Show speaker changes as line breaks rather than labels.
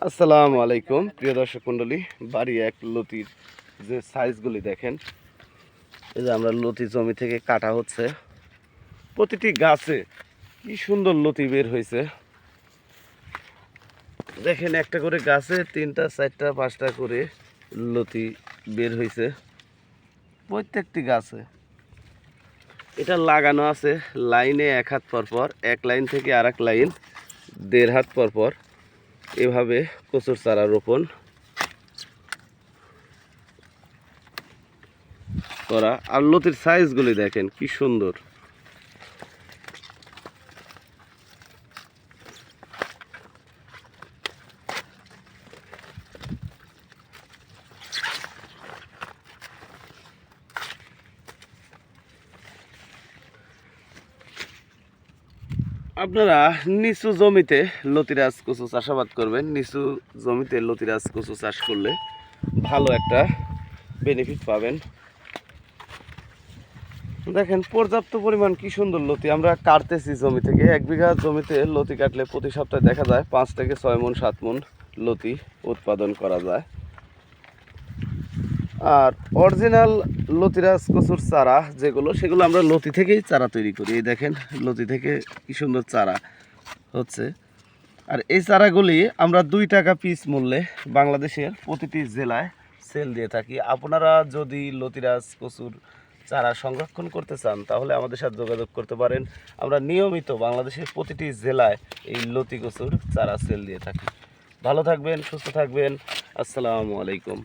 আসসালামু আলাইকুম প্রিয় দর্শক মণ্ডলী। বাড়ি এক লতির যে সাইজগুলি দেখেন, এই যে আমরা লতি জমি থেকে কাটা হচ্ছে। প্রতিটি গাছে কি সুন্দর লতি বের হয়েছে দেখেন, একটা করে গাছে 3টা 4টা 5টা করে লতি বের হয়েছে প্রত্যেকটি গাছে। এটা লাগানো আছে লাইনে 1 হাত পর পর, এক লাইন থেকে আর এক লাইন 1.5 হাত পর পর। এভাবে কচুর চারা রোপণ করা। আর লতির সাইজগুলি দেখেন কি সুন্দর। আপনারা নিচু জমিতে লতিরাজ কচু চাষাবাদ করবেন। নিচু জমিতে লতিরাজ কচু চাষ করলে ভালো একটা বেনিফিট পাবেন। দেখেন পর্যাপ্ত পরিমাণ কি সুন্দর লতি আমরা কাটতেছি জমি থেকে। 1 বিঘা জমিতে লতি কাটলে প্রতি সপ্তাহে দেখা যায় 5 থেকে 6 মণ 7 মণ লতি উৎপাদন করা যায়। আর অরিজিনাল লতিরাজ কচুর চারা যেগুলো, সেগুলো আমরা লতি থেকেই চারা তৈরি করি। এই দেখেন লতি থেকে কি সুন্দর চারা হচ্ছে। আর এই চারাগুলি আমরা 2 টাকা পিস মূল্যে বাংলাদেশের প্রতিটি জেলায় সেল দিয়ে থাকি। আপনারা যদি লতিরাজ কচুর চারা সংরক্ষণ করতে চান তাহলে আমাদের সাথে যোগাযোগ করতে পারেন। আমরা নিয়মিত বাংলাদেশের প্রতিটি জেলায় এই লতি কচুর চারা সেল দিয়ে থাকি। ভালো থাকবেন, সুস্থ থাকবেন। আসসালামু আলাইকুম।